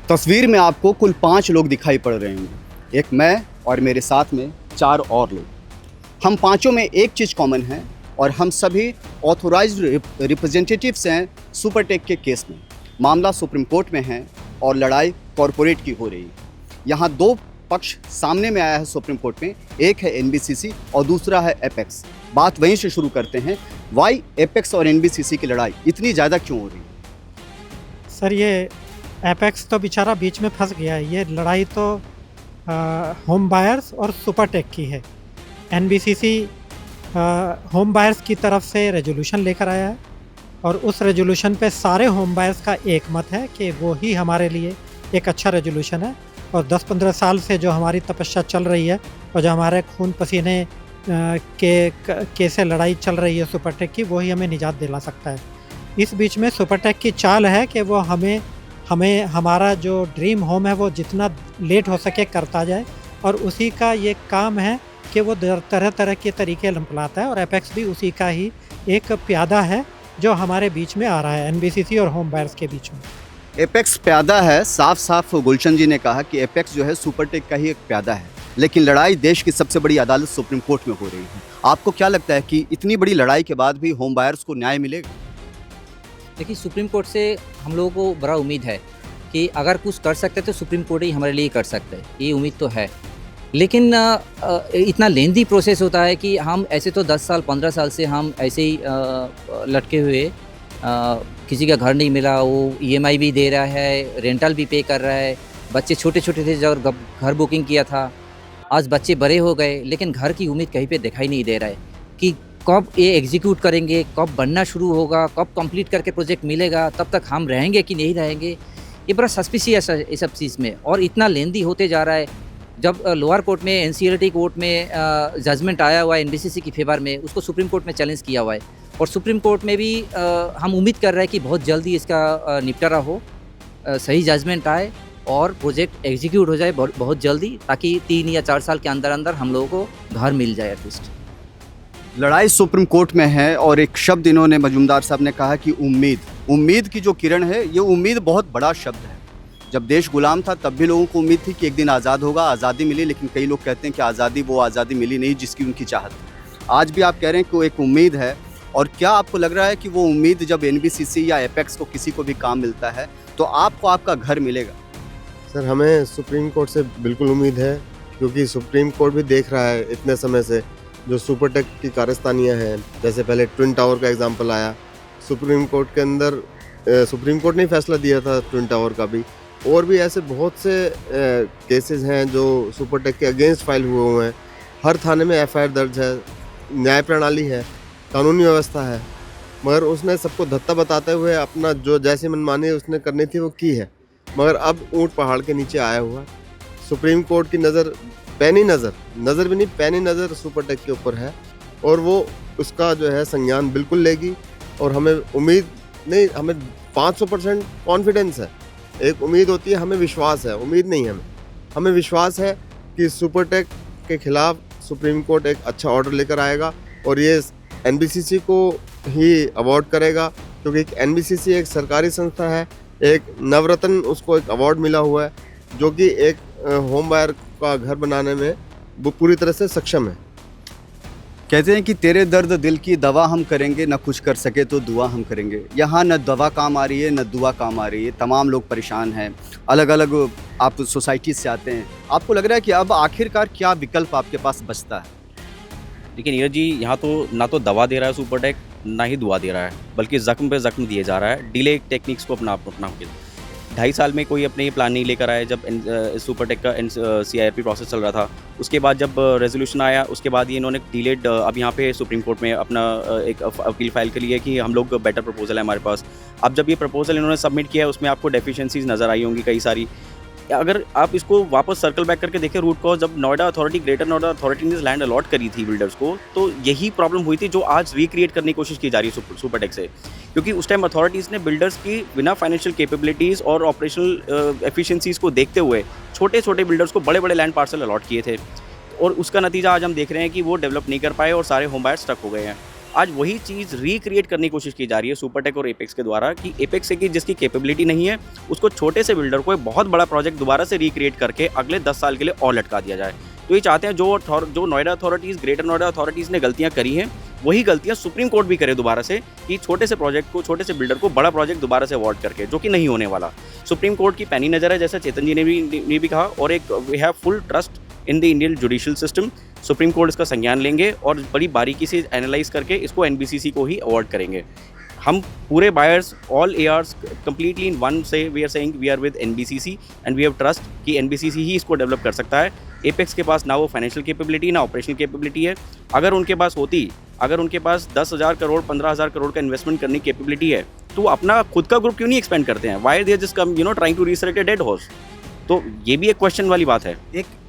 तस्वीर में आपको कुल 5 लोग दिखाई पड़ रहे होंगे। एक मैं और मेरे साथ में 4 और लोग। हम पाँचों में एक चीज़ कॉमन है और हम सभी ऑथोराइज्ड रिप्रेजेंटेटिव्स हैं सुपरटेक के केस में। मामला सुप्रीम कोर्ट में है और लड़ाई कॉरपोरेट की हो रही है। यहाँ 2 पक्ष सामने में आया है सुप्रीम कोर्ट में, एक है एनबीसीसी और दूसरा है एपेक्स। बात वहीं से शुरू करते हैं। वाई एपेक्स और एनबीसीसी की लड़ाई इतनी ज़्यादा क्यों हो रही है? सर ये एपेक्स तो बेचारा बीच में फंस गया है। ये लड़ाई तो होम बायर्स और सुपरटेक की है। एनबीसीसी होम बायर्स की तरफ से रेजोल्यूशन लेकर आया है और उस रेजोल्यूशन पे सारे होम बायर्स का एक मत है कि वो ही हमारे लिए एक अच्छा रेजोल्यूशन है। और 10-15 साल से जो हमारी तपस्या चल रही है और जो हमारे खून पसीने के से लड़ाई चल रही है सुपरटेक की, वो ही हमें निजात दिला सकता है। इस बीच में सुपरटेक की चाल है कि वो हमें हमारा जो ड्रीम होम है वो जितना लेट हो सके करता जाए और उसी का ये काम है कि वो तरह तरह के तरीके लंपलाता है। और एपेक्स भी उसी का ही एक प्यादा है जो हमारे बीच में आ रहा है, एनबीसीसी और होम बायर्स के बीच में। एपेक्स प्यादा है, साफ साफ गुलशन जी ने कहा कि एपेक्स जो है सुपरटेक का ही एक प्यादा है। लेकिन लड़ाई देश की सबसे बड़ी अदालत सुप्रीम कोर्ट में हो रही है। आपको क्या लगता है कि इतनी बड़ी लड़ाई के बाद भी होम बायर्स को न्याय मिलेगा? देखिए, सुप्रीम कोर्ट से हम लोगों को बड़ा उम्मीद है कि अगर कुछ कर सकते तो सुप्रीम कोर्ट ही हमारे लिए कर सकते हैं, ये उम्मीद तो है। लेकिन इतना लेंदी प्रोसेस होता है कि हम ऐसे तो 10 साल 15 साल से हम ऐसे ही लटके हुए, किसी का घर नहीं मिला, वो ईएमआई भी दे रहा है, रेंटल भी पे कर रहा है। बच्चे छोटे छोटे थे जब घर बुकिंग किया था, आज बच्चे बड़े हो गए लेकिन घर की उम्मीद कहीं पे दिखाई नहीं दे रहा है कि कब ये एग्जीक्यूट करेंगे, कब बनना शुरू होगा, कब कंप्लीट करके प्रोजेक्ट मिलेगा, तब तक हम रहेंगे कि नहीं रहेंगे। ये बड़ा सस्पिशियस है ये सब चीज़ में और इतना लेंदी होते जा रहा है। जब लोअर कोर्ट में एनसीएलटी कोर्ट में जजमेंट आया हुआ है एनबीसीसी की फेवर में, उसको सुप्रीम कोर्ट में चैलेंज किया हुआ है और सुप्रीम कोर्ट में भी हम उम्मीद कर रहे हैं कि बहुत जल्दी इसका निपटारा हो, सही जजमेंट आए और प्रोजेक्ट एग्जीक्यूट हो जाए बहुत जल्दी, ताकि 3 या 4 साल के अंदर अंदर हम लोगों को घर मिल जाए एटलीस्ट। लड़ाई सुप्रीम कोर्ट में है और एक शब्द इन्होंने मजूमदार साहब ने कहा कि उम्मीद की जो किरण है, ये उम्मीद बहुत बड़ा शब्द है। जब देश गुलाम था तब भी लोगों को उम्मीद थी कि एक दिन आज़ाद होगा, आज़ादी मिली, लेकिन कई लोग कहते हैं कि वो आज़ादी मिली नहीं जिसकी उनकी चाहत थी। आज भी आप कह रहे हैं कि वो एक उम्मीद है। और क्या आपको लग रहा है कि वो उम्मीद जब एनबीसीसी या एपेक्स को किसी को भी काम मिलता है तो आपको आपका घर मिलेगा? सर, हमें सुप्रीम कोर्ट से बिल्कुल उम्मीद है, क्योंकि सुप्रीम कोर्ट भी देख रहा है इतने समय से जो सुपरटेक की कारस्तानियाँ हैं। जैसे पहले ट्विन टावर का एग्जांपल आया, सुप्रीम कोर्ट के अंदर सुप्रीम कोर्ट ने फैसला दिया था ट्विन टावर का भी, और भी ऐसे बहुत से केसेस हैं जो सुपरटेक के अगेंस्ट फाइल हुए हैं। हर थाने में एफआईआर दर्ज है, न्याय प्रणाली है, कानूनी व्यवस्था है, मगर उसने सबको धत्ता बताते हुए अपना जो जैसी मनमानी उसने करनी थी वो की है। मगर अब ऊंट पहाड़ के नीचे आया हुआ, सुप्रीम कोर्ट की नज़र पैनी नज़र सुपरटेक के ऊपर है और वो उसका जो है संज्ञान बिल्कुल लेगी। और हमें उम्मीद नहीं, हमें 500% कॉन्फिडेंस है। एक उम्मीद होती है, हमें विश्वास है, उम्मीद नहीं है। हमें विश्वास है कि सुपरटेक के खिलाफ सुप्रीम कोर्ट एक अच्छा ऑर्डर लेकर आएगा और ये एनबीसीसी को ही अवार्ड करेगा, क्योंकि एनबीसीसी एक सरकारी संस्था है, एक नवरत्न उसको एक अवार्ड मिला हुआ है जो कि एक होम बायर का घर बनाने में वो पूरी तरह से सक्षम है। कहते हैं कि तेरे दर्द दिल की दवा हम करेंगे, न कुछ कर सके तो दुआ हम करेंगे। यहाँ न दवा काम आ रही है, न दुआ काम आ रही है। तमाम लोग परेशान हैं, अलग अलग आप सोसाइटी से आते हैं। आपको लग रहा है कि अब आखिरकार क्या विकल्प आपके पास बचता है? लेकिन नीरज जी, यहाँ तो ना तो दवा दे रहा है सुपरटेक, ना ही दुआ दे रहा है, बल्कि ज़ख्म पे ज़ख्म दिए जा रहा है। डिले टेक्निक्स को अपना के 2.5 साल में कोई अपने ये प्लान नहीं लेकर आया। जब सुपरटेक का CIRP प्रोसेस चल रहा था, उसके बाद जब रेजोल्यूशन आया, उसके बाद ये इन्होंने डिलेड अब यहाँ पे सुप्रीम कोर्ट में अपना एक अपील फाइल कर लिया कि हम लोग बेटर प्रपोजल है हमारे पास। अब जब ये प्रपोजल इन्होंने सबमिट किया है, उसमें आपको डेफिशिएंसीज नज़र आई होंगी कई सारी। अगर आप इसको वापस सर्कल बैक करके देखें रूट कॉज, जब ग्रेटर नोएडा अथॉरिटी ने लैंड अलॉट करी थी बिल्डर्स को, तो यही प्रॉब्लम हुई थी जो आज रिक्रिएट करने की कोशिश की जा रही है सुपरटेक से। क्योंकि उस टाइम अथॉरिटीज़ ने बिल्डर्स की बिना फाइनेंशियल कैपेबिलिटीज़ और ऑपरेशनल एफिशिएंसीज़ को देखते हुए छोटे छोटे बिल्डर्स को बड़े बड़े लैंड पार्सल अलॉट किए थे और उसका नतीजा आज हम देख रहे हैं कि वो डेवलप नहीं कर पाए और सारे होम बायर्स स्टक हो गए हैं। आज वही चीज़ रिक्रिएट करने की कोशिश की जा रही है सुपरटेक और एपेक्स के द्वारा कि एपेक्स की जिसकी कैपेबिलिटी नहीं है उसको छोटे से बिल्डर को एक बहुत बड़ा प्रोजेक्ट दोबारा से रिक्रिएट करके अगले 10 साल के लिए और लटका दिया जाए। तो ये चाहते हैं जो Noida authorities, greater Noida authorities ने गलतियाँ करी हैं वही गलतियाँ सुप्रीम कोर्ट भी करे दोबारा से कि छोटे से प्रोजेक्ट को, छोटे से बिल्डर को बड़ा प्रोजेक्ट दोबारा से अवॉर्ड करके, जो कि नहीं होने वाला। सुप्रीम कोर्ट की पैनी नज़र है, जैसा चेतन जी ने भी कहा, और एक we have full trust in the Indian judicial system. Supreme court इसका संज्ञान लेंगे और बड़ी बारीकी से एनालाइज करके इसको एनबीसीसी को ही अवॉर्ड करेंगे। हम पूरे बायर्स, ऑल एआर्स कंप्लीटली इन वन से we are saying we are with NBCC and we have trust कि एनबीसीसी ही इसको डेवलप कर सकता है। एपेक्स के पास ना वो फाइनेंशियल कैपेबिलिटी ना ऑपरेशनल कैपेबिलिटी है। अगर उनके पास 10,000 करोड़ 15,000 करोड़ का इन्वेस्टमेंट करने की कैपेबिलिटी है तो अपना खुद का ग्रुप क्यों नहीं एक्सपेंड करते हैं? Why they are just come trying to resurrect a dead horse? तो ये भी एक क्वेश्चन वाली बात है।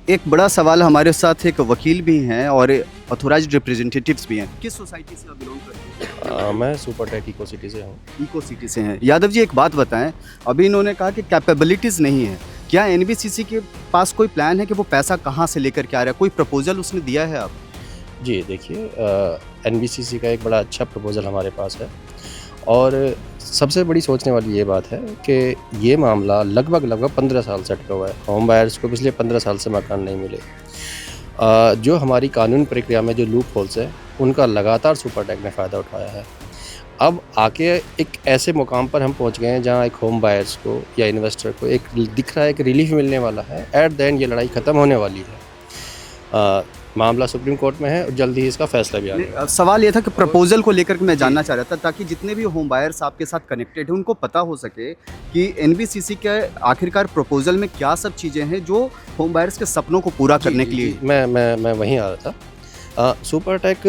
एक बड़ा सवाल, हमारे साथ एक वकील भी हैं और ऑथोराइज्ड रिप्रेजेंटेटिव्स भी हैं। किस सोसाइटी से आप बिलोंग करते हैं? मैं सुपरटेक इको सिटी से हूँ। इको सिटी से हैं। यादव जी, एक बात बताएं, अभी इन्होंने कहा कि कैपेबिलिटीज़ नहीं है, क्या एनबीसीसी के पास कोई प्लान है कि वो पैसा कहाँ से लेकर के आ रहा है? कोई प्रपोजल उसने दिया है आप? जी देखिए, एनबीसीसी का एक बड़ा अच्छा प्रपोज़ल हमारे पास है और सबसे बड़ी सोचने वाली ये बात है कि ये मामला लगभग 15 साल से अटका हुआ है। होम बायर्स को पिछले 15 साल से मकान नहीं मिले। जो हमारी कानून प्रक्रिया में जो लूप होल्स है उनका लगातार सुपरटेक ने फ़ायदा उठाया है। अब आके एक ऐसे मुकाम पर हम पहुंच गए हैं जहां एक होम बायर्स को या इन्वेस्टर को एक दिख रहा है कि रिलीफ मिलने वाला है। एट द एंड ये लड़ाई ख़त्म होने वाली है। मामला सुप्रीम कोर्ट में है और जल्दी ही इसका फैसला भी आएगा। सवाल ये था कि प्रपोजल को लेकर के मैं जानना चाह रहा था, ताकि जितने भी होम बायर्स आपके साथ कनेक्टेड हैं उनको पता हो सके कि एनबीसीसी के आखिरकार प्रपोजल में क्या सब चीज़ें हैं जो होम बायर्स के सपनों को पूरा करने के लिए। मैं वहीं आ रहा था। सुपरटेक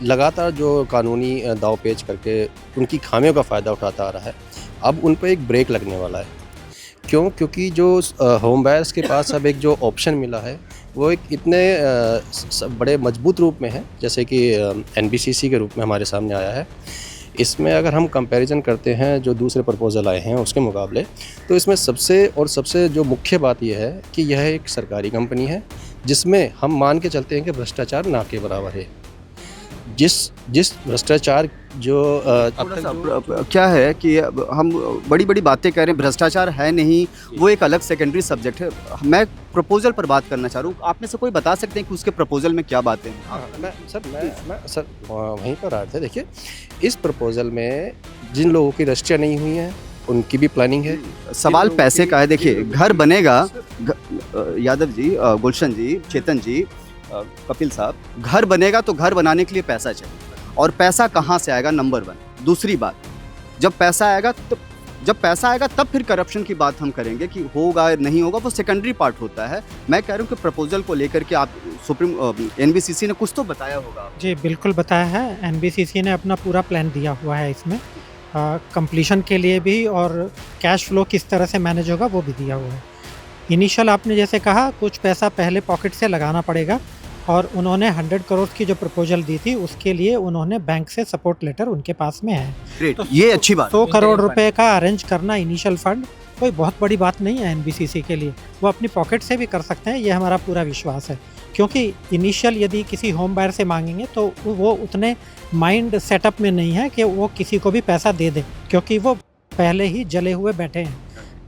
लगातार जो कानूनी दाव पेच करके उनकी खामियों का फ़ायदा उठाता आ रहा है, अब उन पर एक ब्रेक लगने वाला है। क्योंकि जो होम बायर्स के पास अब एक जो ऑप्शन मिला है वो एक इतने बड़े मजबूत रूप में है, जैसे कि एनबीसीसी के रूप में हमारे सामने आया है। इसमें अगर हम कंपैरिजन करते हैं जो दूसरे प्रपोजल आए हैं उसके मुकाबले, तो इसमें सबसे जो मुख्य बात यह है कि यह एक सरकारी कंपनी है जिसमें हम मान के चलते हैं कि भ्रष्टाचार ना के बराबर है। जिस भ्रष्टाचार जो क्या है कि हम बड़ी बड़ी बातें कह रहे हैं, भ्रष्टाचार है नहीं, वो एक अलग सेकेंडरी सब्जेक्ट है। मैं प्रपोजल पर बात करना चाह रहा हूँ। आप में से कोई बता सकते हैं कि उसके प्रपोजल में क्या बातें हैं? मैं वहीं पर आ रहे थे। देखिए, इस प्रपोजल में जिन लोगों की रजिस्ट्रियाँ नहीं हुई हैं उनकी भी प्लानिंग है। सवाल पैसे का है। देखिए, घर बनेगा, यादव जी, गुलशन जी, चेतन जी, कपिल साहब, घर बनेगा तो घर बनाने के लिए पैसा चाहिए, और पैसा कहाँ से आएगा? नंबर 1। दूसरी बात, जब पैसा आएगा तब फिर करप्शन की बात हम करेंगे कि होगा नहीं होगा, वो सेकेंडरी पार्ट होता है। मैं कह रहा हूँ कि प्रपोजल को लेकर के आप एनबीसीसी ने कुछ तो बताया होगा। जी बिल्कुल बताया है। एनबीसीसी ने अपना पूरा प्लान दिया हुआ है इसमें, कंप्लीशन के लिए भी, और कैश फ्लो किस तरह से मैनेज होगा वो भी दिया हुआ है। इनिशियल आपने जैसे कहा कुछ पैसा पहले पॉकेट से लगाना पड़ेगा, और उन्होंने 100 करोड़ की जो प्रपोजल दी थी उसके लिए उन्होंने बैंक से सपोर्ट लेटर उनके पास में है। ग्रेट, ये अच्छी बात। 100 करोड़ रुपए का अरेंज करना इनिशियल फंड कोई बहुत बड़ी बात नहीं है एनबीसीसी के लिए। वो अपनी पॉकेट से भी कर सकते हैं, ये हमारा पूरा विश्वास है। क्योंकि इनिशियल यदि किसी होम बायर से मांगेंगे तो वो उतने माइंड सेटअप में नहीं है कि वो किसी को भी पैसा दे दे, क्योंकि वो पहले ही जले हुए बैठे हैं।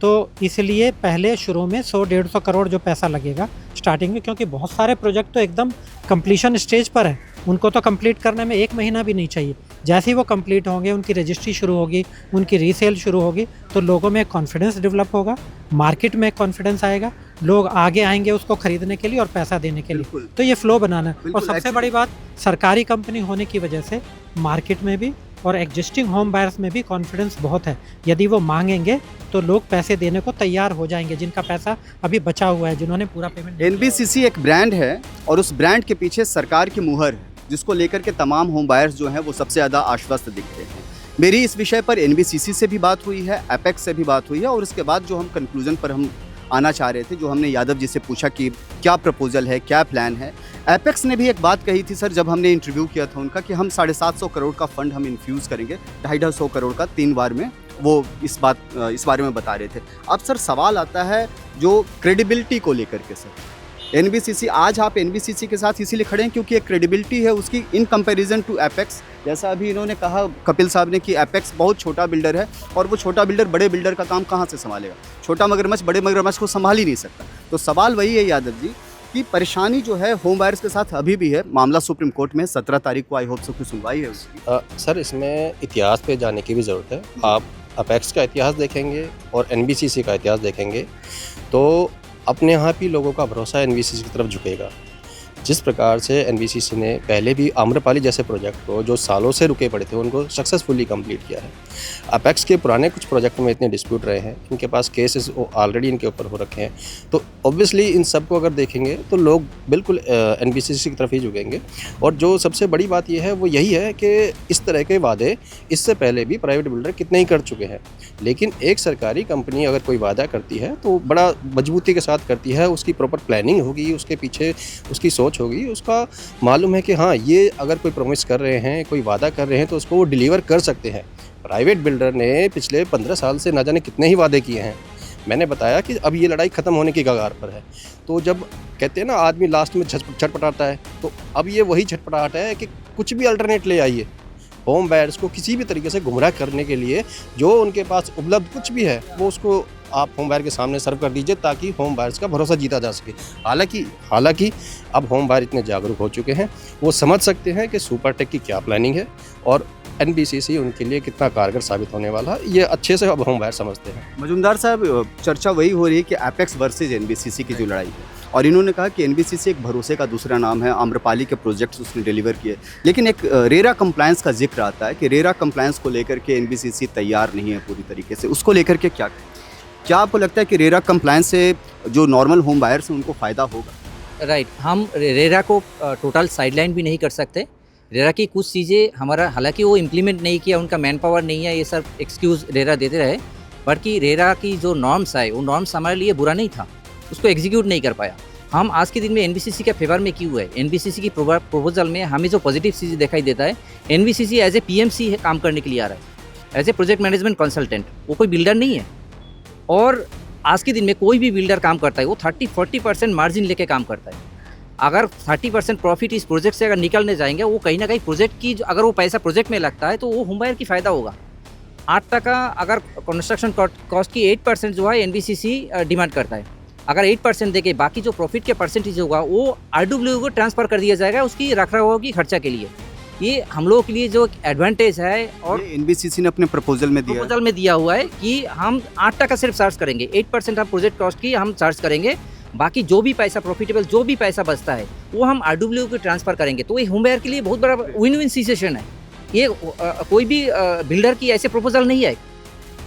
तो इसलिए पहले शुरू में 100-150 करोड़ जो पैसा लगेगा स्टार्टिंग में, क्योंकि बहुत सारे प्रोजेक्ट तो एकदम कंप्लीशन स्टेज पर है, उनको तो कंप्लीट करने में 1 महीना भी नहीं चाहिए। जैसे ही वो कंप्लीट होंगे, उनकी रजिस्ट्री शुरू होगी, उनकी रीसेल शुरू होगी, तो लोगों में कॉन्फिडेंस डेवलप होगा, मार्केट में कॉन्फिडेंस आएगा, लोग आगे आएंगे उसको खरीदने के लिए और पैसा देने के लिए। तो ये फ्लो बनाना है। और सबसे बड़ी बात, सरकारी कंपनी होने की वजह से मार्केट में भी और एग्जिस्टिंग होम बायर्स में भी कॉन्फिडेंस बहुत है। यदि वो मांगेंगे तो लोग पैसे देने को तैयार हो जाएंगे, जिनका पैसा अभी बचा हुआ है, जिन्होंने पूरा पेमेंट। एनबीसीसी एक ब्रांड है और उस ब्रांड के पीछे सरकार की मुहर है, जिसको लेकर के तमाम होम बायर्स जो हैं वो सबसे ज़्यादा आश्वस्त दिखते हैं। मेरी इस विषय पर एनबीसीसी से भी बात हुई है, एपेक्स से भी बात हुई है, और उसके बाद जो हम कंक्लूजन पर हम आना चाह रहे थे, जो हमने यादव जी से पूछा कि क्या प्रपोजल है, क्या प्लान है। एपेक्स ने भी एक बात कही थी सर, जब हमने इंटरव्यू किया था उनका, कि हम 750 करोड़ का फंड हम इन्फ्यूज़ करेंगे, 250 करोड़ का 3 बार में, वो इस बारे में बता रहे थे। अब सर सवाल आता है जो क्रेडिबिलिटी को लेकर के सर, एनबीसीसी, आज आप एनबीसीसी के साथ इसीलिए खड़े हैं क्योंकि एक क्रेडिबिलिटी है उसकी इन कंपैरिजन टू एपेक्स। जैसा अभी इन्होंने कहा कपिल साहब ने कि एपेक्स बहुत छोटा बिल्डर है और वो छोटा बिल्डर बड़े बिल्डर का काम कहाँ से संभालेगा, छोटा मगरमच्छ बड़े मगरमच्छ को संभाल ही नहीं सकता। तो सवाल वही है यादव जी कि परेशानी जो है होम बायर्स के साथ अभी भी है। मामला सुप्रीम कोर्ट में 17 तारीख को आई होप सो की सुनवाई है उसकी। सर इसमें इतिहास पे जाने की भी ज़रूरत है। आप अपेक्स का इतिहास देखेंगे और एनबीसीसी का इतिहास देखेंगे तो अपने यहाँ भी लोगों का भरोसा एनबीसीसी की तरफ झुकेगा। जिस प्रकार से एनबीसीसी ने पहले भी आम्रपाली जैसे प्रोजेक्ट को जो सालों से रुके पड़े थे उनको सक्सेसफुली कंप्लीट किया है। अपेक्स के पुराने कुछ प्रोजेक्ट में इतने डिस्प्यूट रहे हैं, इनके पास केसेस ऑलरेडी इनके ऊपर हो रखे हैं, तो ऑब्वियसली इन सब को अगर देखेंगे तो लोग बिल्कुल एनबीसीसी की तरफ ही झुकेंगे। और जो सबसे बड़ी बात यह है वो यही है कि इस तरह के वादे इससे पहले भी प्राइवेट बिल्डर कितने ही कर चुके हैं, लेकिन एक सरकारी कंपनी अगर कोई वादा करती है तो बड़ा मजबूती के साथ करती है, उसकी प्रॉपर प्लानिंग होगी, उसके पीछे उसकी सोच होगी, उसका मालूम है कि हाँ ये अगर कोई प्रॉमिस कर रहे हैं, कोई वादा कर रहे हैं तो उसको वो डिलीवर कर सकते हैं। प्राइवेट बिल्डर ने पिछले 15 साल से ना जाने कितने ही वादे किए हैं। मैंने बताया कि अब ये लड़ाई ख़त्म होने की कगार पर है, तो जब कहते हैं ना आदमी लास्ट में छटपटाता है, तो अब ये वही छटपटाहट है कि कुछ भी अल्टरनेट ले आइए होम बायर्स को किसी भी तरीके से गुमराह करने के लिए। जो उनके पास उपलब्ध कुछ भी है वो उसको आप होम बायर के सामने सर्व कर दीजिए ताकि होम बायर्स का भरोसा जीता जा सके। हालांकि अब होम बायर इतने जागरूक हो चुके हैं, वो समझ सकते हैं कि सुपरटेक की क्या प्लानिंग है और एनबीसीसी उनके लिए कितना कारगर साबित होने वाला है, ये अच्छे से अब होम बायर समझते हैं। मजुमदार साहब, चर्चा वही हो रही है कि एपेक्स वर्सेज एनबीसीसी की जो लड़ाई है, और इन्होंने कहा कि एनबीसीसी एक भरोसे का दूसरा नाम है, आम्रपाली के प्रोजेक्ट्स उसने डिलीवर किए, लेकिन एक रेरा कंप्लायंस का जिक्र आता है कि रेरा कंप्लायंस को लेकर के एनबीसीसी तैयार नहीं है पूरी तरीके से। उसको लेकर के क्या आपको लगता है कि रेरा कंप्लायंस से जो नॉर्मल होम बायर्स हैं उनको फ़ायदा होगा? राइट, हम रेरा को टोटल साइडलाइन भी नहीं कर सकते। रेरा की कुछ चीज़ें हमारा, हालांकि वो इम्प्लीमेंट नहीं किया, उनका मैन पावर नहीं है, ये सब एक्सक्यूज़ रेरा देते रहे, बल्कि रेरा की जो नॉर्म्स आए वो नॉर्म्स हमारे लिए बुरा नहीं था, उसको एग्जीक्यूट नहीं कर पाया। हम आज के दिन में एनबीसीसी के फेवर में क्यों है? एनबीसीसी की प्रपोजल में हमें जो पॉजिटिव चीज़ दिखाई देता है, एनबीसीसी एज ए पीएमसी काम करने के लिए आ रहा है, as a project management consultant. वो कोई बिल्डर नहीं है, और आज के दिन में कोई भी बिल्डर काम करता है वो 30-40% मार्जिन लेके काम करता है। अगर 30% प्रॉफिट इस प्रोजेक्ट से अगर निकलने जाएंगे, वो कहीं ना कहीं प्रोजेक्ट की अगर वो पैसा प्रोजेक्ट में लगता है तो वो होम बायर की फ़ायदा होगा। 8% अगर कंस्ट्रक्शन कॉस्ट की 8% जो है एनबीसीसी डिमांड करता है, अगर 8% देके बाकी जो प्रॉफिट के परसेंटेज होगा वो आरडब्ल्यू को ट्रांसफ़र कर दिया जाएगा उसकी रखरखाव की खर्चा के लिए। ये हम लोगों के लिए जो एडवांटेज है, और एनबीसीसी ने अपने प्रपोजल में दिया हुआ है कि हम 8% सिर्फ चार्ज करेंगे, 8% हम प्रोजेक्ट कॉस्ट की हम चार्ज करेंगे, बाकी जो भी पैसा प्रॉफिटेबल जो भी पैसा बचता है वो हम आरडब्ल्यू को ट्रांसफ़र करेंगे। तो ये होम बायर के लिए बहुत बड़ा विन विन सिचुएशन है। ये कोई भी बिल्डर की ऐसे प्रपोजल नहीं है,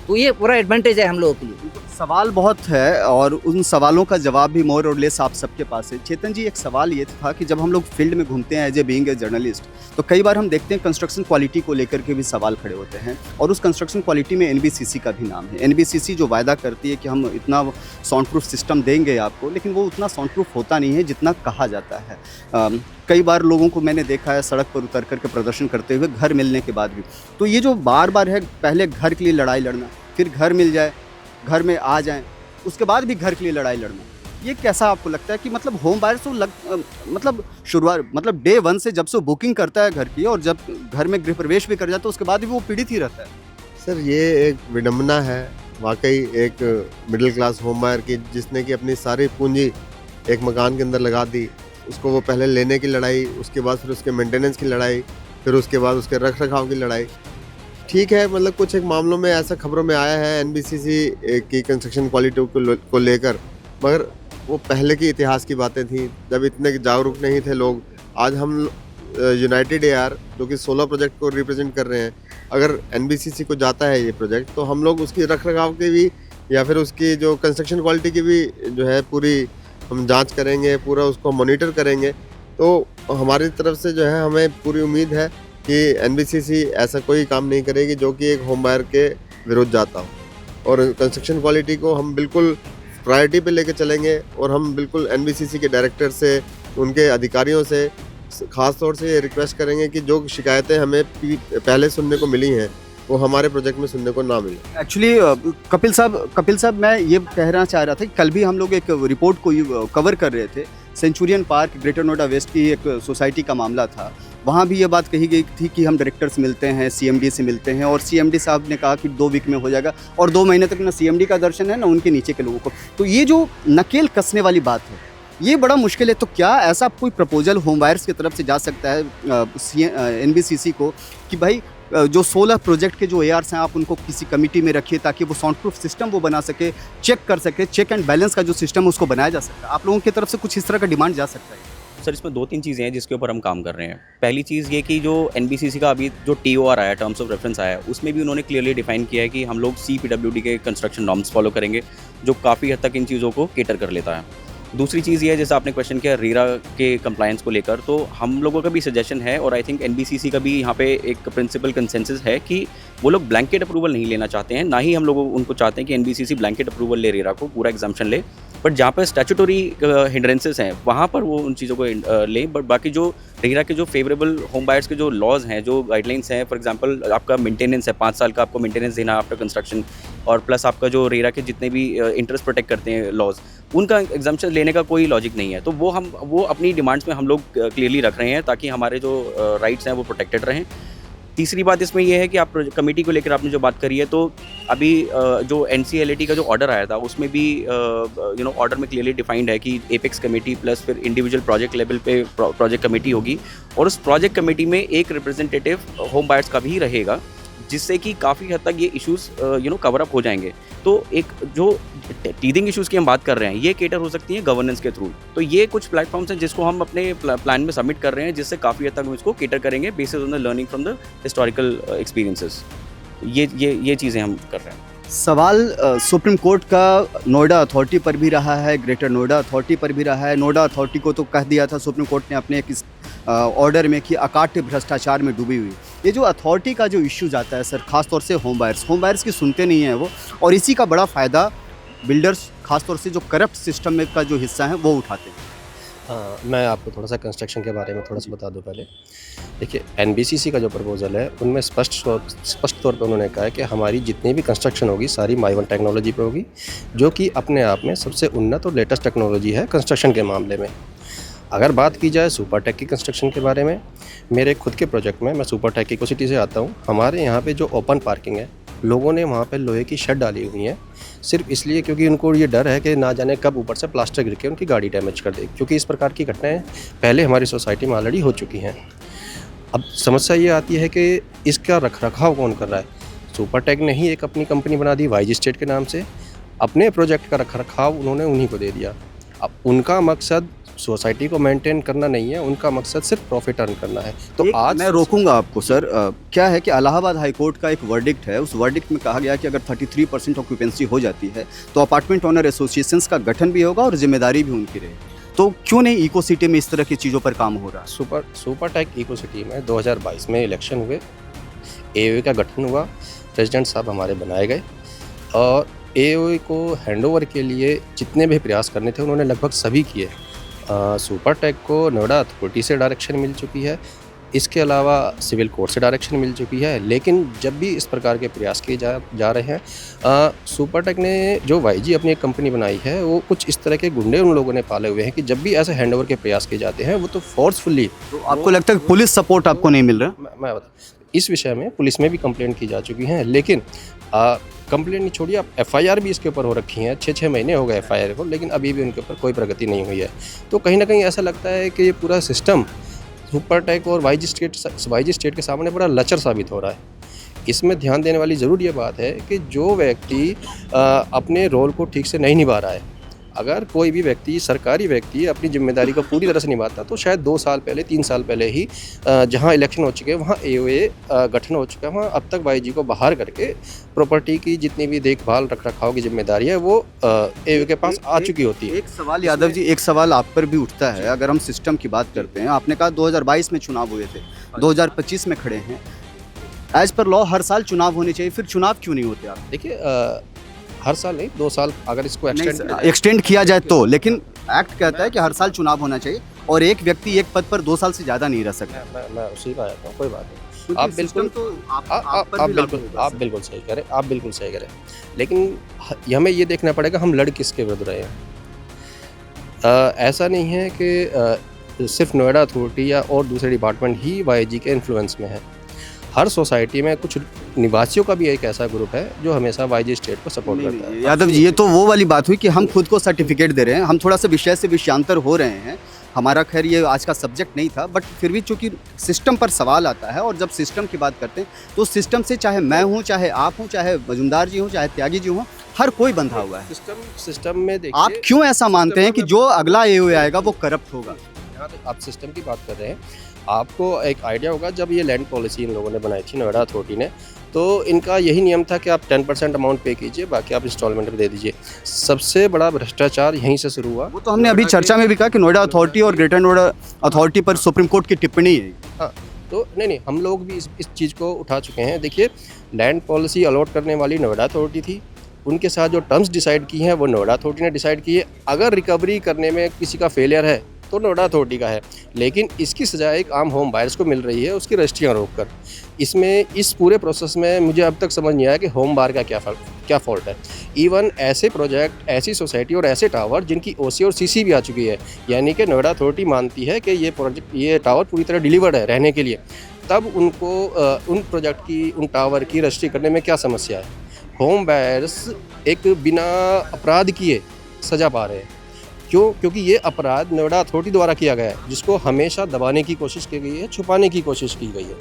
तो ये पूरा एडवांटेज है हम लोगों के लिए। सवाल बहुत है और उन सवालों का जवाब भी मोर और लेस आप सबके पास है। चेतन जी, एक सवाल ये था कि जब हम लोग फील्ड में घूमते हैं as a being a journalist, तो कई बार हम देखते हैं कंस्ट्रक्शन क्वालिटी को लेकर के भी सवाल खड़े होते हैं, और उस कंस्ट्रक्शन क्वालिटी में एनबीसीसी का भी नाम है। एनबीसीसी जो वायदा करती है कि हम इतना साउंड प्रूफ सिस्टम देंगे आपको, लेकिन वो उतना साउंड प्रूफ होता नहीं है जितना कहा जाता है। कई बार लोगों को मैंने देखा है सड़क पर उतर करके प्रदर्शन करते हुए घर मिलने के बाद भी। तो ये जो बार बार है, पहले घर के लिए लड़ाई लड़ना, फिर घर मिल जाए, घर में आ जाएं, उसके बाद भी घर के लिए लड़ाई लड़ना, ये कैसा आपको लगता है कि मतलब होम बायर्स तो मतलब शुरुआत, मतलब डे 1 से जब से बुकिंग करता है घर की, और जब घर में गृह प्रवेश भी कर जाता है उसके बाद भी वो पीड़ित ही रहता है? सर ये एक विडम्बना है वाकई एक मिडिल क्लास होम बायर की, जिसने कि अपनी सारी पूंजी एक मकान के अंदर लगा दी। उसको वो पहले लेने की लड़ाई, उसके बाद फिर उसके मेंटेनेंस की लड़ाई, फिर उसके बाद उसके रख रखाव की लड़ाई। ठीक है, मतलब कुछ एक मामलों में ऐसा खबरों में आया है एनबीसीसी की कंस्ट्रक्शन क्वालिटी को लेकर, मगर वो पहले की इतिहास की बातें थी जब इतने जागरूक नहीं थे लोग। आज हम यूनाइटेड एआर जो कि 16 प्रोजेक्ट को रिप्रेजेंट कर रहे हैं, अगर एनबीसीसी को जाता है ये प्रोजेक्ट तो हम लोग उसकी रख रखाव की भी या फिर उसकी जो कंस्ट्रक्शन क्वालिटी की भी जो है पूरी हम जांच करेंगे, पूरा उसको मॉनिटर करेंगे। तो हमारी तरफ से जो है हमें पूरी उम्मीद है कि एनबीसीसी ऐसा कोई काम नहीं करेगी जो कि एक होम बायर के विरुद्ध जाता हो, और कंस्ट्रक्शन क्वालिटी को हम बिल्कुल प्रायोरिटी पे लेके चलेंगे। और हम बिल्कुल एनबीसीसी के डायरेक्टर से, उनके अधिकारियों से ख़ास तौर से ये रिक्वेस्ट करेंगे कि जो शिकायतें हमें पहले सुनने को मिली हैं वो हमारे प्रोजेक्ट में सुनने को ना मिले। एक्चुअली कपिल साहब, मैं ये कहना चाह रहा था कि कल भी हम लोग एक रिपोर्ट को कवर कर रहे थे Centurion Park Greater Noida West की एक सोसाइटी का मामला था, वहाँ भी ये बात कही गई थी कि हम डायरेक्टर से मिलते हैं, सीएमडी से मिलते हैं, और सीएमडी साहब ने कहा कि 2 वीक में हो जाएगा, और 2 महीने तक ना सीएमडी का दर्शन है ना उनके नीचे के लोगों को। तो ये जो नकेल कसने वाली बात है, ये बड़ा मुश्किल है। तो क्या ऐसा कोई प्रपोजल होम बायर्स की तरफ से जा सकता है एनबीसीसी को कि भाई जो 16 प्रोजेक्ट के जो एआरस हैं आप उनको किसी कमेटी में रखिए, ताकि वो साउंड प्रूफ सिस्टम वो बना सके, चेक कर सके, चेक एंड बैलेंस का जो सिस्टम है उसको बनाया जा सकता है। आप लोगों की तरफ से कुछ इस तरह का डिमांड जा सकता है? सर, इसमें 2-3 चीज़ें हैं जिसके ऊपर हम काम कर रहे हैं। पहली चीज़ ये कि जो एनबीसीसी का अभी जो टीओआर आया, टर्म्स ऑफ रेफरेंस आया, उसमें भी उन्होंने क्लियरली डिफाइन किया है कि हम लोग सीपीडब्ल्यूडी के कंस्ट्रक्शन नॉर्म्स फॉलो करेंगे, जो काफ़ी हद तक इन चीज़ों को केटर कर लेता है। दूसरी चीज़ ये है, जैसे आपने क्वेश्चन किया रेरा के कंप्लायंस को लेकर, तो हम लोगों का भी सजेशन है और आई थिंक एनबीसीसी का भी यहाँ पे एक प्रिंसिपल कंसेंसस है कि वो लोग ब्लैंकेट अप्रूवल नहीं लेना चाहते हैं, ना ही हम लोग उनको चाहते हैं कि एनबीसीसी ब्लैंकेट अप्रूवल ले रेरा को, पूरा एग्जाम्पशन ले। बट जहाँ पर स्टैट्यूटरी हिंड्रेंसेस हैं वहाँ पर वो उन चीज़ों को लें। बट बाकी जो रेरा के जो फेवरेबल होम बायर्स के जो लॉज हैं, जो गाइडलाइंस हैं, फॉर एग्जांपल आपका मेंटेनेंस है, 5 साल का आपको मेंटेनेंस देना आफ्टर कंस्ट्रक्शन, और प्लस आपका जो रेरा के जितने भी इंटरेस्ट प्रोटेक्ट करते हैं लॉज, उनका एग्जाम्पशन लेने का कोई लॉजिक नहीं है। तो वो अपनी डिमांड्स में हम लोग क्लियरली रख रहे हैं ताकि हमारे जो राइट्स हैं वो प्रोटेक्टेड रहें। तीसरी बात इसमें यह है कि आप कमेटी को लेकर आपने जो बात करी है, तो अभी जो एनसीएलटी का जो ऑर्डर आया था उसमें भी ऑर्डर में क्लियरली डिफाइंड है कि एपेक्स कमेटी प्लस फिर इंडिविजुअल प्रोजेक्ट लेवल पे प्रोजेक्ट कमेटी होगी, और उस प्रोजेक्ट कमेटी में एक रिप्रेजेंटेटिव होम बायर्स का भी रहेगा, जिससे कि काफ़ी हद तक ये इश्यूज़ कवर अप हो जाएंगे। तो एक जो टीदिंग इश्यूज़ की हम बात कर रहे हैं, ये केटर हो सकती हैं गवर्नेंस के थ्रू। तो ये कुछ प्लेटफॉर्म्स हैं जिसको हम अपने प्लान में सबमिट कर रहे हैं, जिससे काफ़ी हद तक हम इसको केटर करेंगे basis on the learning from the historical experiences. ये चीज़ें हम कर रहे हैं। सवाल सुप्रीम कोर्ट का नोएडा अथॉरिटी पर भी रहा है, ग्रेटर नोएडा अथॉरिटी पर भी रहा है। नोएडा अथॉरिटी को तो कह दिया था सुप्रीम कोर्ट ने अपने एक ऑर्डर में कि अकाट्य भ्रष्टाचार में डूबी हुई। ये जो अथॉरिटी का जो इश्यू जाता है सर, खासतौर से होम बायर्स की सुनते नहीं हैं वो, और इसी का बड़ा फ़ायदा बिल्डर्स, खासतौर से जो करप्ट सिस्टम में का जो हिस्सा है वो उठाते हैं। मैं आपको थोड़ा सा कंस्ट्रक्शन के बारे में थोड़ा सा बता दूं पहले। देखिए, एनबीसीसी का जो प्रपोजल है उनमें स्पष्ट तौर पे उन्होंने कहा है कि हमारी जितनी भी कंस्ट्रक्शन होगी सारी माई-वन टेक्नोलॉजी पे होगी, जो कि अपने आप में सबसे उन्नत और लेटेस्ट टेक्नोलॉजी है कंस्ट्रक्शन के मामले में। अगर बात की जाए सुपरटेक की कंस्ट्रक्शन के बारे में, मेरे खुद के प्रोजेक्ट में, मैं सुपरटेक इकोसिटी से आता हूँ, हमारे यहाँ पे जो ओपन पार्किंग है, लोगों ने वहाँ पे लोहे की शेड डाली हुई है, सिर्फ इसलिए क्योंकि उनको ये डर है कि ना जाने कब ऊपर से प्लास्टर गिर के उनकी गाड़ी डैमेज कर दे, क्योंकि इस प्रकार की घटनाएं पहले हमारी सोसाइटी में ऑलरेडी हो चुकी हैं। अब समस्या ये आती है कि इसका रखरखाव कौन कर रहा है। सुपरटेक ने ही एक अपनी कंपनी बना दी वाईजी स्टेट के नाम से, अपने प्रोजेक्ट का रखरखाव उन्होंने उन्हीं को दे दिया। अब उनका मकसद सोसाइटी को मेंटेन करना नहीं है, उनका मकसद सिर्फ प्रॉफिट अर्न करना है। तो आज मैं रोकूंगा आपको सर। क्या है कि इलाहाबाद हाई कोर्ट का एक वर्डिक्ट है, उस वर्डिक्ट में कहा गया कि अगर 33% ऑक्यूपेंसी हो जाती है तो अपार्टमेंट ओनर एसोसिएशंस का गठन भी होगा और जिम्मेदारी भी उनकी रहेगी। तो क्यों नहीं इको सिटी में इस तरह की चीज़ों पर काम हो रहा है? सुपरटेक इको सिटी में 2022 में इलेक्शन हुए, एओए का गठन हुआ, प्रेसिडेंट साहब हमारे बनाए गए, और एओए को हैंडओवर के लिए जितने भी प्रयास करने थे उन्होंने लगभग सभी किए। सुपरटेक को नोएडा अथॉरिटी से डायरेक्शन मिल चुकी है, इसके अलावा सिविल कोर्ट से डायरेक्शन मिल चुकी है, लेकिन जब भी इस प्रकार के प्रयास किए जा रहे हैं, सुपरटेक ने जो वाईजी अपनी एक कंपनी बनाई है, वो कुछ इस तरह के गुंडे उन लोगों ने पाले हुए हैं कि जब भी ऐसे हैंडओवर के प्रयास किए जाते हैं वो तो फोर्सफुली। तो आपको लगता है कि पुलिस सपोर्ट आपको नहीं मिल रहा? मैं बता, इस विषय में पुलिस में भी कंप्लेंट की जा चुकी हैं, लेकिन कंप्लेंट नहीं छोड़िए, आप एफआईआर भी इसके ऊपर हो रखी हैं। 6 महीने हो गए एफआईआर को, लेकिन अभी भी उनके ऊपर कोई प्रगति नहीं हुई है। तो कहीं ना कहीं ऐसा लगता है कि ये पूरा सिस्टम सुपरटेक और वाईजी स्टेट के सामने बड़ा लचर साबित हो रहा है। इसमें ध्यान देने वाली ज़रूर ये बात है कि जो व्यक्ति अपने रोल को ठीक से नहीं निभा रहा है, अगर कोई भी व्यक्ति, सरकारी व्यक्ति अपनी जिम्मेदारी को पूरी तरह से निभाता, तो शायद 2 साल पहले, 3 साल पहले ही जहां इलेक्शन हो चुके हैं वहां एओए गठन हो चुका है, वहां अब तक वाईजी को बाहर करके प्रॉपर्टी की जितनी भी देखभाल रखरखाव की जिम्मेदारी है वो एओए के पास आ चुकी होती है। एक सवाल यादव जी, एक सवाल आप पर भी उठता है। अगर हम सिस्टम की बात करते हैं, आपने कहा 2022 में चुनाव हुए थे, 2025 में खड़े हैं। एज पर लॉ हर साल चुनाव होने चाहिए, फिर चुनाव क्यों नहीं होते आप? देखिए, हर साल नहीं, 2 साल अगर इसको एक्सटेंड किया जाए तो, लेकिन एक्ट कहता है कि हर साल चुनाव होना चाहिए और एक व्यक्ति एक पद पर 2 साल से ज़्यादा नहीं रह सकता। मैं उसी पर आया था, कोई बात नहीं। आप बिल्कुल तो आप बिल्कुल सही करें, आप बिल्कुल सही करें, लेकिन हमें ये देखना पड़ेगा हम लड़ किसके विरुद्ध रहे हैं। ऐसा नहीं है कि सिर्फ नोएडा अथॉरिटी या और दूसरे डिपार्टमेंट ही वाईजी के इन्फ्लुएंस में है। हर सोसाइटी में कुछ निवासियों का भी एक ऐसा ग्रुप है जो हमेशा वाईजी स्टेट को सपोर्ट करता है। यादव जी, ये तो वो वाली बात हुई कि हम खुद को सर्टिफिकेट दे रहे हैं, हम थोड़ा सा विषय से विषयांतर हो रहे हैं। हमारा खैर ये आज का सब्जेक्ट नहीं था, बट फिर भी चूंकि सिस्टम पर सवाल आता है, और जब सिस्टम की बात करते हैं तो सिस्टम से चाहे मैं हूँ, चाहे आप हूँ, चाहे मजुमदार जी हूँ, चाहे त्यागी जी हूँ, हर कोई बंधा हुआ है। सिस्टम में देखिए, आप क्यों ऐसा मानते हैं कि जो अगला एओए आएगा वो करप्ट होगा? यहाँ तो आप सिस्टम की बात कर रहे हैं, आपको एक आइडिया होगा जब ये लैंड पॉलिसी इन लोगों ने बनाई थी नोएडा अथॉरिटी ने, तो इनका यही नियम था कि आप 10% अमाउंट पे कीजिए, बाकी आप इंस्टॉलमेंट में दे दीजिए। सबसे बड़ा भ्रष्टाचार यहीं से शुरू हुआ। वो तो हमने अभी चर्चा में भी कहा कि नोएडा अथॉरिटी और ग्रेटर नोएडा अथॉरिटी पर सुप्रीम कोर्ट की टिप्पणी है। हाँ, तो नहीं, हम लोग भी इस चीज़ को उठा चुके हैं। देखिए, लैंड पॉलिसी अलॉट करने वाली नोएडा अथॉरिटी थी, उनके साथ जो टर्म्स डिसाइड की हैं वो नोएडा अथॉरिटी ने डिसाइड की है। अगर रिकवरी करने में किसी का फेलियर है तो नोएडा अथॉरिटी का है, लेकिन इसकी सज़ा एक आम होम बायर्स को मिल रही है उसकी रजिस्ट्रियाँ रोककर। इसमें इस पूरे प्रोसेस में मुझे अब तक समझ नहीं आया कि होम बायर का क्या फॉल्ट है। इवन ऐसे प्रोजेक्ट, ऐसी सोसाइटी और ऐसे टावर जिनकी ओसी और सीसी भी आ चुकी है, यानी कि नोएडा अथॉरिटी मानती है कि ये टावर पूरी तरह डिलीवर्ड है रहने के लिए, तब उनको उन प्रोजेक्ट की, उन टावर की रजिस्ट्री करने में क्या समस्या है? होम बायर्स एक बिना अपराध किए सज़ा पा रहे हैं। क्यों? क्योंकि ये अपराध नोएडा अथॉरिटी द्वारा किया गया है, जिसको हमेशा दबाने की कोशिश की गई है, छुपाने की कोशिश की गई है।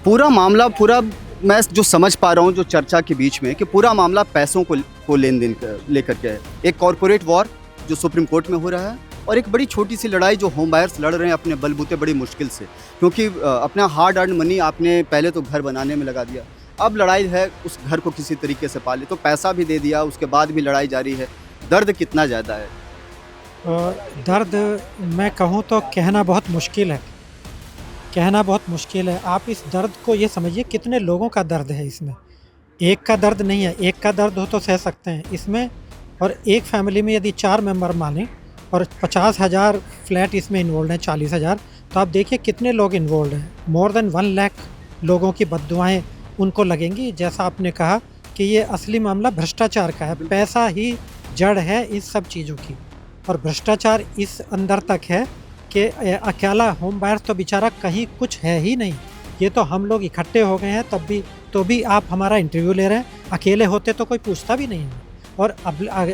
पूरा मामला, पूरा मैं जो समझ पा रहा हूँ जो चर्चा के बीच में, कि पूरा मामला पैसों को लेन देन लेकर के है। एक कॉरपोरेट वॉर जो सुप्रीम कोर्ट में हो रहा है, और एक बड़ी छोटी सी लड़ाई जो होम बायर्स लड़ रहे हैं अपने बलबूते बड़ी मुश्किल से, क्योंकि अपना हार्ड अर्न मनी आपने पहले तो घर बनाने में लगा दिया, अब लड़ाई है उस घर को किसी तरीके से पाले, तो पैसा भी दे दिया, उसके बाद भी लड़ाई जारी है। दर्द कितना ज़्यादा है? दर्द मैं कहूँ तो कहना बहुत मुश्किल है, कहना बहुत मुश्किल है। आप इस दर्द को ये समझिए कितने लोगों का दर्द है इसमें। एक का दर्द नहीं है, एक का दर्द हो तो सह सकते हैं इसमें, और एक फैमिली में यदि 4 मेंबर मानें और 50,000 फ्लैट इसमें इन्वॉल्व हैं, 40,000, तो आप देखिए कितने लोग इन्वॉल्व हैं। मोर देन 1 लाख लोगों की बद्दुआएँ उनको लगेंगी। जैसा आपने कहा कि ये असली मामला भ्रष्टाचार का है, पैसा ही जड़ है इस सब चीज़ों की, और भ्रष्टाचार इस अंदर तक है कि अकेला होम बायर्स तो बेचारा कहीं कुछ है ही नहीं। ये तो हम लोग इकट्ठे हो गए हैं तब भी, तो भी आप हमारा इंटरव्यू ले रहे हैं। अकेले होते तो कोई पूछता भी नहीं है, और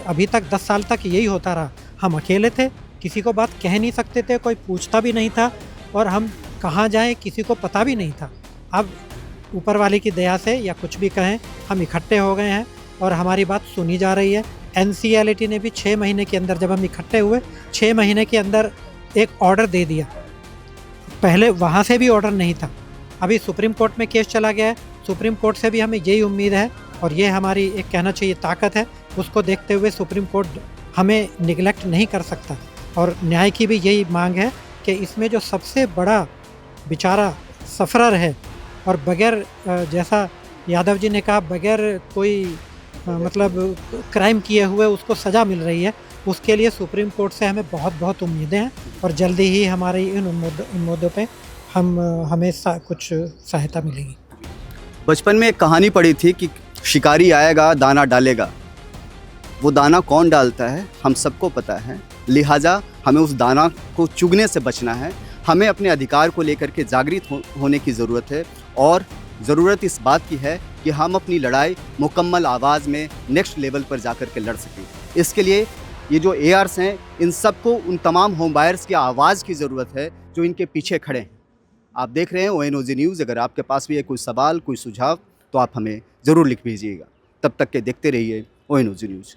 अभी तक 10 साल तक यही होता रहा। हम अकेले थे, किसी को बात कह नहीं सकते थे, कोई पूछता भी नहीं था, और हम कहाँ जाएं किसी को पता भी नहीं था। अब ऊपर वाले की दया से या कुछ भी कहें, हम इकट्ठे हो गए हैं और हमारी बात सुनी जा रही है। NCLT ने भी 6 महीने के अंदर, जब हम इकट्ठे हुए, 6 महीने के अंदर एक ऑर्डर दे दिया। पहले वहाँ से भी ऑर्डर नहीं था, अभी सुप्रीम कोर्ट में केस चला गया है। सुप्रीम कोर्ट से भी हमें यही उम्मीद है, और ये हमारी एक कहना चाहिए ताकत है। उसको देखते हुए सुप्रीम कोर्ट हमें निगलेक्ट नहीं कर सकता, और न्याय की भी यही मांग है कि इसमें जो सबसे बड़ा बेचारा सफरर है, और बगैर जैसा यादव जी ने कहा, बगैर कोई मतलब क्राइम किए हुए उसको सज़ा मिल रही है, उसके लिए सुप्रीम कोर्ट से हमें बहुत बहुत उम्मीदें हैं, और जल्दी ही हमारी इन मुद्दों पे हमें कुछ सहायता मिलेगी। बचपन में एक कहानी पढ़ी थी कि शिकारी आएगा दाना डालेगा, वो दाना कौन डालता है हम सबको पता है, लिहाजा हमें उस दाना को चुगने से बचना है। हमें अपने अधिकार को लेकर के जागृत होने की ज़रूरत है, और ज़रूरत इस बात की है कि हम अपनी लड़ाई मुकम्मल आवाज़ में नेक्स्ट लेवल पर जाकर के लड़ सकें। इसके लिए ये जो ARs हैं, इन सबको, उन तमाम होम बायर्स की आवाज़ की ज़रूरत है जो इनके पीछे खड़े हैं। आप देख रहे हैं ONOG न्यूज़। अगर आपके पास भी है कोई सवाल, कोई सुझाव, तो आप हमें ज़रूर लिख भेजिएगा। तब तक के देखते रहिए ONOG न्यूज़।